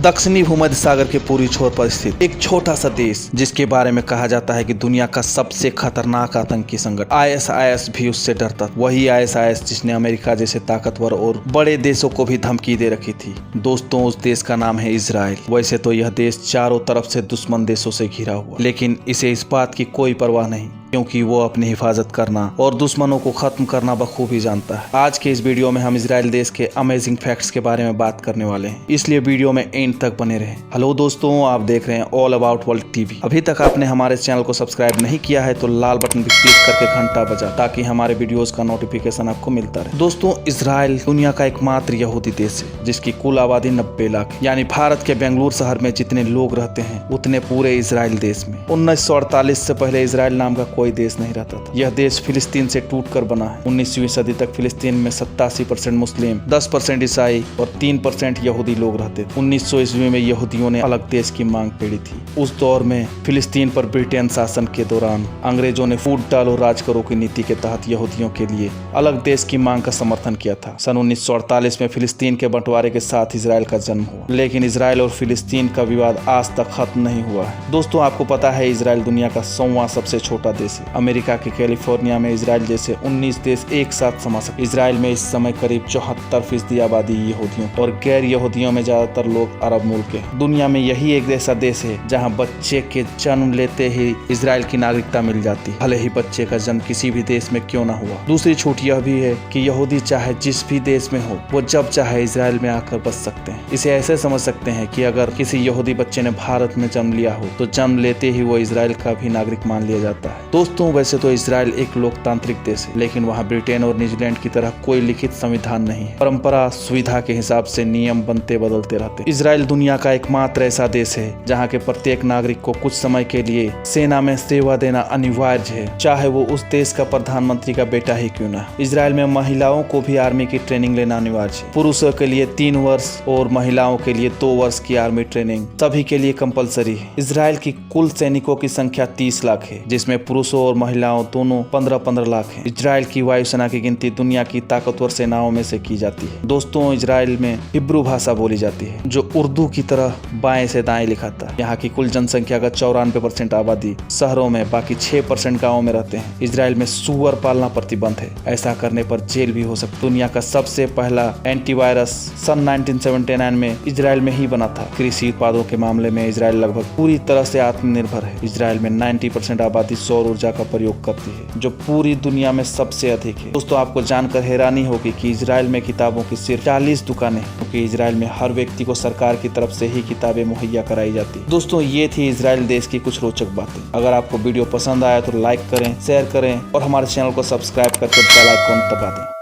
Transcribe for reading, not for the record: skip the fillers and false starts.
दक्षिणी भूमध्य सागर के पूर्वी छोर पर स्थित एक छोटा सा देश जिसके बारे में कहा जाता है कि दुनिया का सबसे खतरनाक आतंकी संगठन आईएसआईएस भी उससे डरता। वही आईएसआईएस जिसने अमेरिका जैसे ताकतवर और बड़े देशों को भी धमकी दे रखी थी। दोस्तों, उस देश का नाम है इजराइल। वैसे तो यह देश चारों तरफ से दुश्मन देशों से घिरा हुआ, लेकिन इसे इस बात की कोई परवाह नहीं, क्योंकि वो अपनी हिफाजत करना और दुश्मनों को खत्म करना बखूबी जानता है। आज के इस वीडियो में हम इजराइल देश के अमेजिंग फैक्ट्स के बारे में बात करने वाले हैं, इसलिए वीडियो में एंड तक बने रहें। हेलो दोस्तों, आप देख रहे हैं ऑल अबाउट वर्ल्ड टीवी। अभी तक आपने हमारे चैनल को सब्सक्राइब नहीं किया है तो लाल बटन पर क्लिक करके घंटा बजा, ताकि हमारे वीडियोस का नोटिफिकेशन आपको मिलता रहे। दोस्तों, इजराइल दुनिया का एकमात्र यहूदी देश है जिसकी कुल आबादी 90 लाख, यानी भारत के बेंगलुरु शहर में जितने लोग रहते हैं उतने पूरे इजराइल देश में। 1948 से पहले इजराइल नाम का कोई देश नहीं रहता था। यह देश फिलिस्तीन से टूटकर बना है। 19वीं सदी तक फिलिस्तीन में 87% मुस्लिम, 10% ईसाई और 3% यहूदी लोग रहते थे। 1900 ईस्वी में यहूदियों ने अलग देश की मांग छेड़ी थी। उस दौर में फिलिस्तीन पर ब्रिटेन शासन के दौरान अंग्रेजों ने फूट डालो राज करो की नीति के तहत यहूदियों के लिए अलग देश की मांग का समर्थन किया था। सन 1948 में फिलिस्तीन के बंटवारे के साथ इजराइल का जन्म हुआ, लेकिन इजराइल और फिलिस्तीन का विवाद आज तक खत्म नहीं हुआ है। दोस्तों, आपको पता है इजराइल दुनिया का 100वां सबसे छोटा देश है। अमेरिका के कैलिफोर्निया में इजराइल जैसे 19 देश एक साथ समा सकते। इजराइल में इस समय करीब 74% आबादी यहूदियों और गैर यहूदियों में ज्यादातर लोग अरब मुल्क के। दुनिया में यही एक ऐसा देश है जहां बच्चे के जन्म लेते ही इजराइल की नागरिकता मिल जाती है, भले ही बच्चे का जन्म किसी भी देश में क्यों न हुआ। दूसरी छूट यह भी है कि यहूदी चाहे जिस भी देश में हो, वो जब चाहे इजराइल में आकर बस सकते हैं। इसे ऐसे समझ सकते हैं कि अगर किसी यहूदी बच्चे ने भारत में जन्म लिया हो तो जन्म लेते ही वो इजराइल का भी नागरिक मान लिया जाता है। दोस्तों, वैसे तो इजराइल एक लोकतांत्रिक देश है, लेकिन वहाँ ब्रिटेन और न्यूजीलैंड की तरह कोई लिखित संविधान नहीं है। परंपरा सुविधा के हिसाब से नियम बनते बदलते रहते। इजराइल दुनिया का एकमात्र ऐसा देश है जहाँ के प्रत्येक नागरिक को कुछ समय के लिए सेना में सेवा देना अनिवार्य है, चाहे वो उस देश का प्रधानमंत्री का बेटा ही क्यों ना। इजराइल में महिलाओं को भी आर्मी की ट्रेनिंग लेना अनिवार्य है। पुरुषों के लिए 3 वर्ष और महिलाओं के लिए 2 वर्ष की आर्मी ट्रेनिंग सभी के लिए कंपलसरी है। इजराइल की कुल सैनिकों की संख्या 30 लाख है, जिसमें पुरुषों और महिलाओं दोनों 15-15 लाख है। इजराइल की वायुसेना की गिनती दुनिया की ताकतवर सेनाओं में से की जाती है। दोस्तों, इजराइल में हिब्रू भाषा बोली जाती है, जो उर्दू की तरह बाएं से दाएं लिखाता है। यहाँ की कुल जनसंख्या का 94% आबादी शहरों में, बाकी 6% गाँव में रहते हैं। इजराइल में सुअर पालना प्रतिबंध है, ऐसा करने पर जेल भी हो सकती है। दुनिया का सबसे पहला एंटीवायरस सन 1979 में इजराइल में ही बना था। कृषि उत्पादों के मामले में इजराइल लगभग पूरी तरह से आत्मनिर्भर है। इजराइल में 90% आबादी सौर ऊर्जा का प्रयोग करती है, जो पूरी दुनिया में सबसे अधिक है। दोस्तों, आपको जानकर हैरानी होगी कि इजराइल में किताबों की सिर्फ 40 दुकानें, क्योंकि इजराइल में हर व्यक्ति को सरकार की तरफ से ही किताबें मुहैया कराई जाती है। दोस्तों, ये थी इजराइल देश की कुछ रोचक बातें। अगर आपको वीडियो पसंद आया तो लाइक करें, शेयर करें और हमारे चैनल को सब्सक्राइब करके बेल आइकन दबा दें।